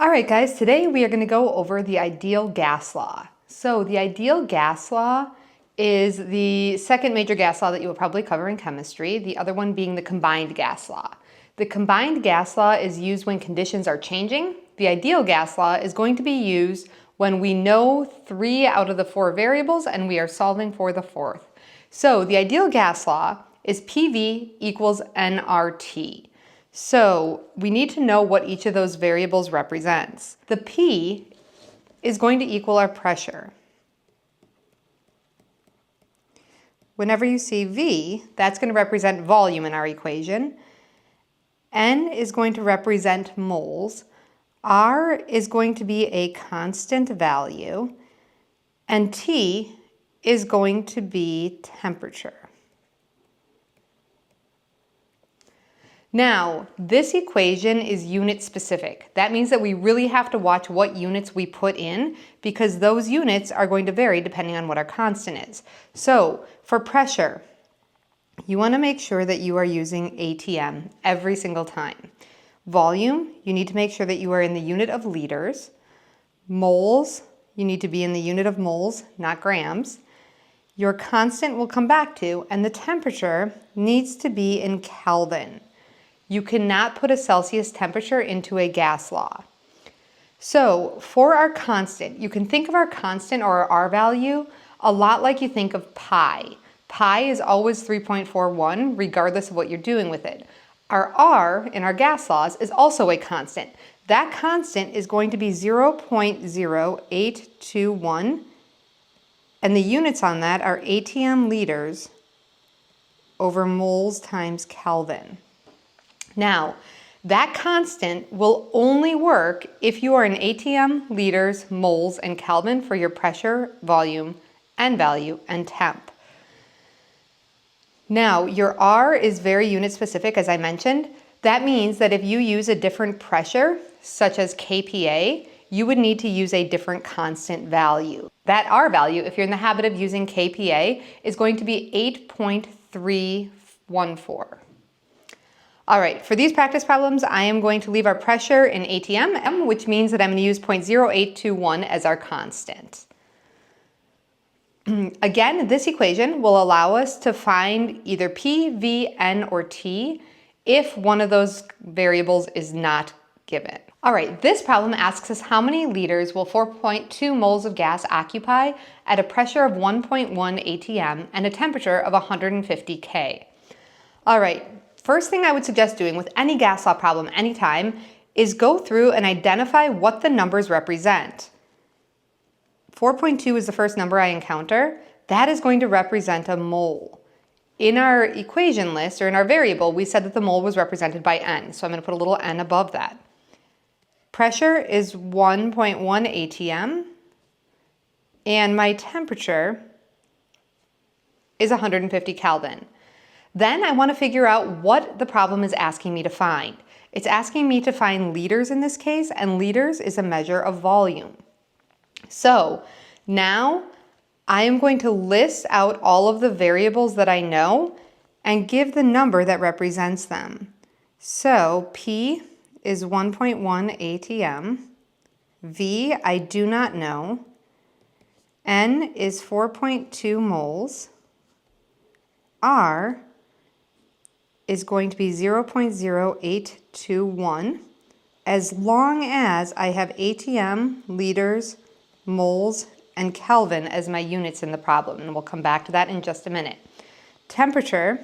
All right, guys, today we are going to go over the ideal gas law. So the ideal gas law is the second major gas law that you will probably cover in chemistry, the other one being the combined gas law. The combined gas law is used when conditions are changing. The ideal gas law is going to be used when we know 3 out of the 4 variables and we are solving for the 4th. So the ideal gas law is PV equals nRT. So we need to know what each of those variables represents. The P is going to equal our pressure. Whenever you see V, that's going to represent volume in our equation. N is going to represent moles. R is going to be a constant value. And T is going to be temperature. Now, this equation is unit specific. That means that we really have to watch what units we put in because those units are going to vary depending on what our constant is. So, for pressure, you want to make sure that you are using ATM every single time. Volume, you need to make sure that you are in the unit of liters. Moles, you need to be in the unit of moles, not grams. Your constant we'll come back to, and the temperature needs to be in Kelvin. You cannot put a Celsius temperature into a gas law. So for our constant, you can think of our constant or our R value a lot like you think of pi. Pi is always 3.41 regardless of what you're doing with it. Our R in our gas laws is also a constant. That constant is going to be 0.0821 and the units on that are ATM liters over moles times Kelvin. Now, that constant will only work if you are in ATM, liters, moles, and Kelvin for your pressure, volume, and value, and temp. Now, your R is very unit specific, as I mentioned. That means that if you use a different pressure, such as kPa, you would need to use a different constant value. That R value, if you're in the habit of using kPa, is going to be 8.314. All right, for these practice problems, I am going to leave our pressure in ATM, which means that I'm going to use 0.0821 as our constant. Again, this equation will allow us to find either P, V, N, or T if one of those variables is not given. All right, this problem asks us how many liters will 4.2 moles of gas occupy at a pressure of 1.1 atm and a temperature of 150 K. All right. First thing I would suggest doing with any gas law problem anytime is go through and identify what the numbers represent. 4.2 is the first number I encounter. That is going to represent a mole. In our equation list, or in our variable, we said that the mole was represented by N, so I'm going to put a little n above that. Pressure is 1.1 atm, and my temperature is 150 Kelvin. Then I want to figure out what the problem is asking me to find. It's asking me to find liters in this case, and liters is a measure of volume. So now I am going to list out all of the variables that I know and give the number that represents them. So P is 1.1 atm. V, I do not know. N is 4.2 moles. R is going to be 0.0821 as long as I have ATM, liters, moles, and Kelvin as my units in the problem, and we'll come back to that in just a minute. Temperature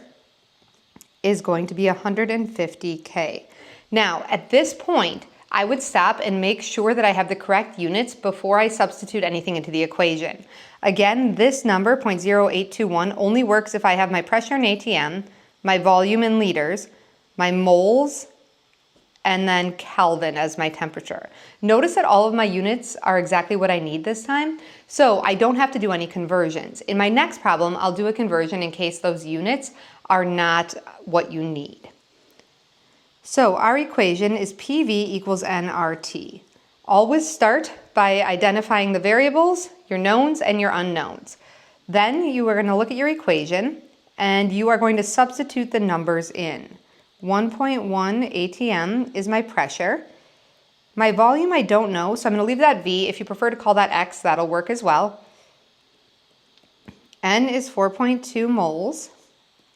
is going to be 150 K. Now, at this point, I would stop and make sure that I have the correct units before I substitute anything into the equation. Again, this number, 0.0821, only works if I have my pressure in ATM, my volume in liters, my moles, and then Kelvin as my temperature. Notice that all of my units are exactly what I need this time, so I don't have to do any conversions. In my next problem, I'll do a conversion in case those units are not what you need. So our equation is PV equals nRT. Always start by identifying the variables, your knowns, and your unknowns. Then you are going to look at your equation, and you are going to substitute the numbers in. 1.1 atm is my pressure. My volume I don't know, so I'm going to leave that V. If you prefer to call that X, that'll work as well. N is 4.2 moles.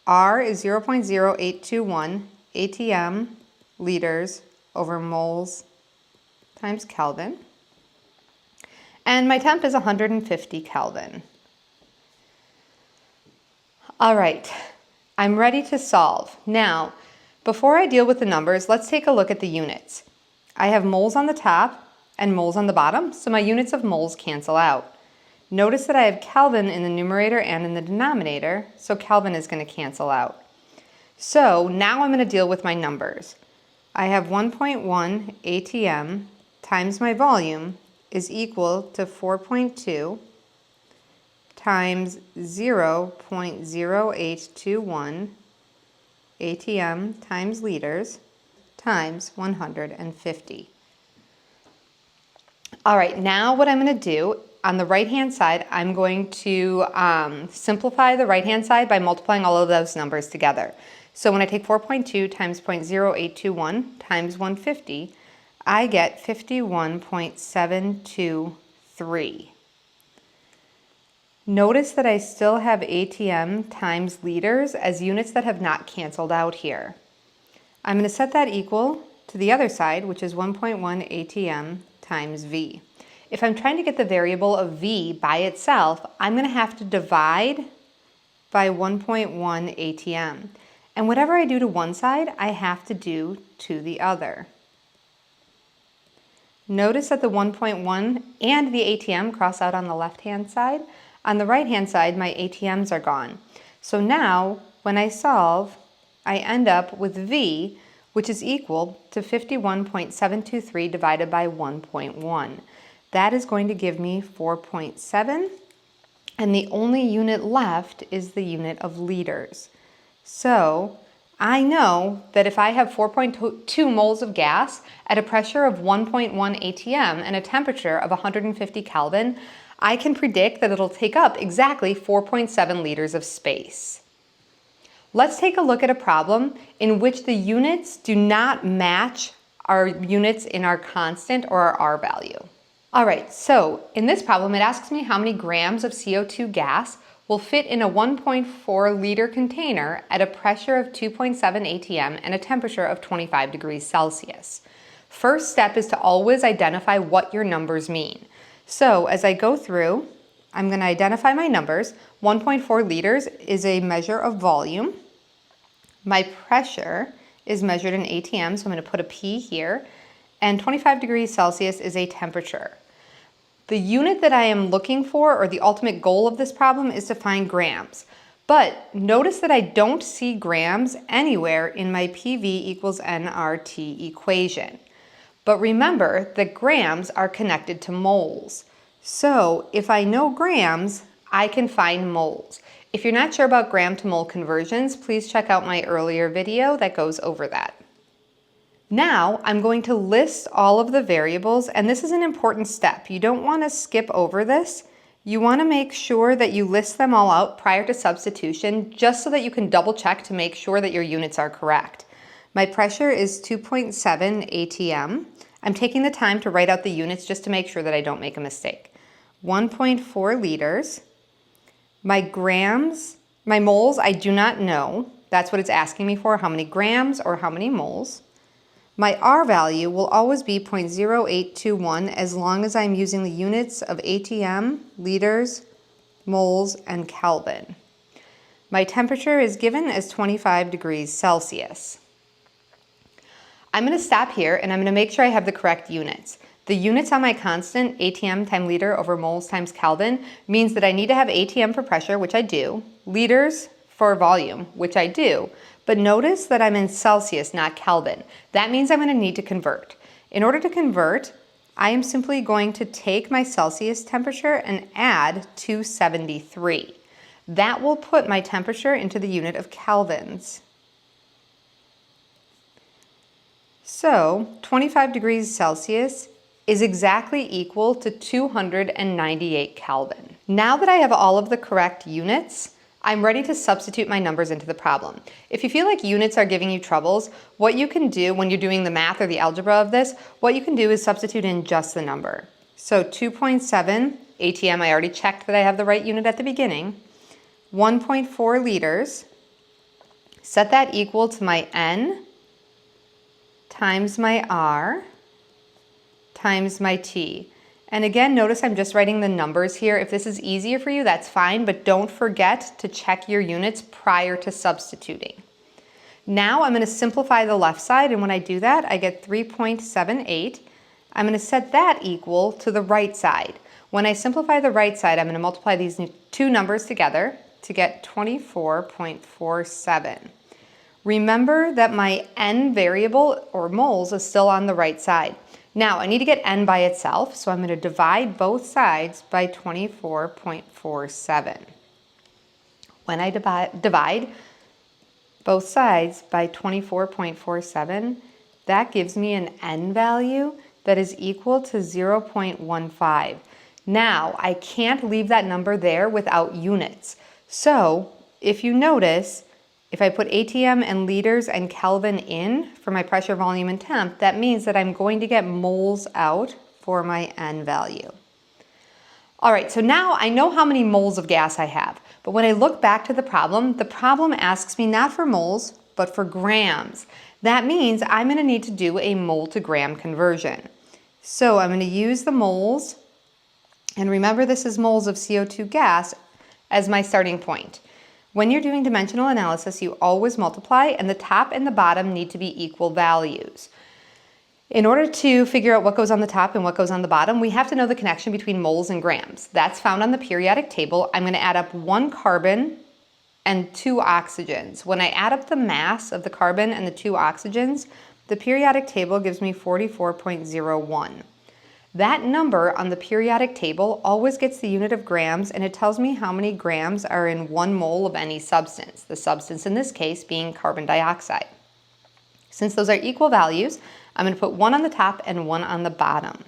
R is 0.0821 ATM liters over moles times Kelvin. And my temp is 150 Kelvin. All right, I'm ready to solve. Now, before I deal with the numbers, let's take a look at the units. I have moles on the top and moles on the bottom, so my units of moles cancel out. Notice that I have Kelvin in the numerator and in the denominator, so Kelvin is going to cancel out. So now I'm going to deal with my numbers. I have 1.1 ATM times my volume is equal to 4.2 times 0.0821 ATM times liters times 150. All right, now what I'm going to do, on the right-hand side, I'm going to simplify the right-hand side by multiplying all of those numbers together. So when I take 4.2 times 0.0821 times 150, I get 51.723. Notice that I still have ATM times liters as units that have not canceled out here. I'm going to set that equal to the other side, which is 1.1 ATM times V. If I'm trying to get the variable of V by itself, I'm going to have to divide by 1.1 ATM. And whatever I do to one side, I have to do to the other. Notice that the 1.1 and the ATM cross out on the left-hand side. On the right-hand side, my ATMs are gone. So now, when I solve, I end up with V, which is equal to 51.723 divided by 1.1. That is going to give me 4.7, and the only unit left is the unit of liters. So I know that if I have 4.2 moles of gas at a pressure of 1.1 ATM and a temperature of 150 Kelvin, I can predict that it'll take up exactly 4.7 liters of space. Let's take a look at a problem in which the units do not match our units in our constant or our R value. All right, so in this problem, it asks me how many grams of CO2 gas will fit in a 1.4 liter container at a pressure of 2.7 ATM and a temperature of 25 degrees Celsius. First step is to always identify what your numbers mean. So as I go through, I'm going to identify my numbers. 1.4 liters is a measure of volume. My pressure is measured in ATM, so I'm going to put a P here. And 25 degrees Celsius is a temperature. The unit that I am looking for, or the ultimate goal of this problem, is to find grams. But notice that I don't see grams anywhere in my PV equals nRT equation. But remember that grams are connected to moles. So if I know grams, I can find moles. If you're not sure about gram to mole conversions, please check out my earlier video that goes over that. Now I'm going to list all of the variables, and this is an important step. You don't want to skip over this. You want to make sure that you list them all out prior to substitution, just so that you can double check to make sure that your units are correct. My pressure is 2.7 ATM. I'm taking the time to write out the units just to make sure that I don't make a mistake. 1.4 liters. My grams, my moles, I do not know. That's what it's asking me for, how many grams or how many moles. My R value will always be 0.0821 as long as I'm using the units of ATM, liters, moles, and Kelvin. My temperature is given as 25 degrees Celsius. I'm going to stop here and I'm going to make sure I have the correct units. The units on my constant, ATM times liter over moles times Kelvin, means that I need to have ATM for pressure, which I do, liters for volume, which I do, but notice that I'm in Celsius, not Kelvin. That means I'm going to need to convert. In order to convert, I am simply going to take my Celsius temperature and add 273. That will put my temperature into the unit of kelvins. So 25 degrees Celsius is exactly equal to 298 Kelvin. Now that I have all of the correct units, I'm ready to substitute my numbers into the problem. If you feel like units are giving you troubles, what you can do when you're doing the math or the algebra of this, what you can do is substitute in just the number. So 2.7 ATM, I already checked that I have the right unit at the beginning. 1.4 liters, set that equal to my N times my R times my T. And again, notice I'm just writing the numbers here. If this is easier for you, that's fine, but don't forget to check your units prior to substituting. Now I'm going to simplify the left side, and when I do that, I get 3.78. I'm going to set that equal to the right side. When I simplify the right side, I'm going to multiply these two numbers together to get 24.47. Remember that my N variable, or moles, is still on the right side. Now, I need to get N by itself, so I'm going to divide both sides by 24.47. When I divide both sides by 24.47, that gives me an N value that is equal to 0.15. Now, I can't leave that number there without units. So, if you notice, if I put ATM and liters and Kelvin in for my pressure, volume, and temp, that means that I'm going to get moles out for my N value. All right, so now I know how many moles of gas I have, but when I look back to the problem asks me not for moles, but for grams. That means I'm gonna need to do a mole to gram conversion. So I'm gonna use the moles, and remember this is moles of CO2 gas, as my starting point. When you're doing dimensional analysis, you always multiply, and the top and the bottom need to be equal values. In order to figure out what goes on the top and what goes on the bottom, we have to know the connection between moles and grams. That's found on the periodic table. I'm going to add up 1 carbon and 2 oxygens. When I add up the mass of the carbon and the 2 oxygens, the periodic table gives me 44.01. That number on the periodic table always gets the unit of grams, and it tells me how many grams are in 1 mole of any substance, the substance in this case being carbon dioxide. Since those are equal values, I'm going to put 1 on the top and 1 on the bottom.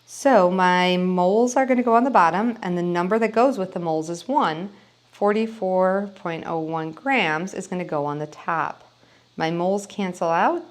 So my moles are going to go on the bottom, and the number that goes with the moles is 1. 44.01 grams is going to go on the top. My moles cancel out,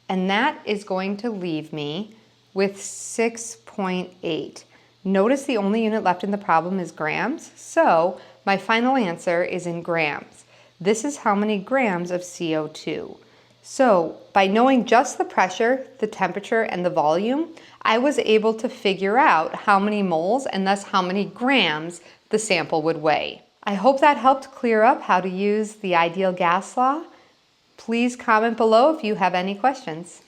and that is going to leave me with 6.8. Notice the only unit left in the problem is grams, so my final answer is in grams. This is how many grams of CO2. So by knowing just the pressure, the temperature, and the volume, I was able to figure out how many moles and thus how many grams the sample would weigh. I hope that helped clear up how to use the ideal gas law. Please comment below if you have any questions.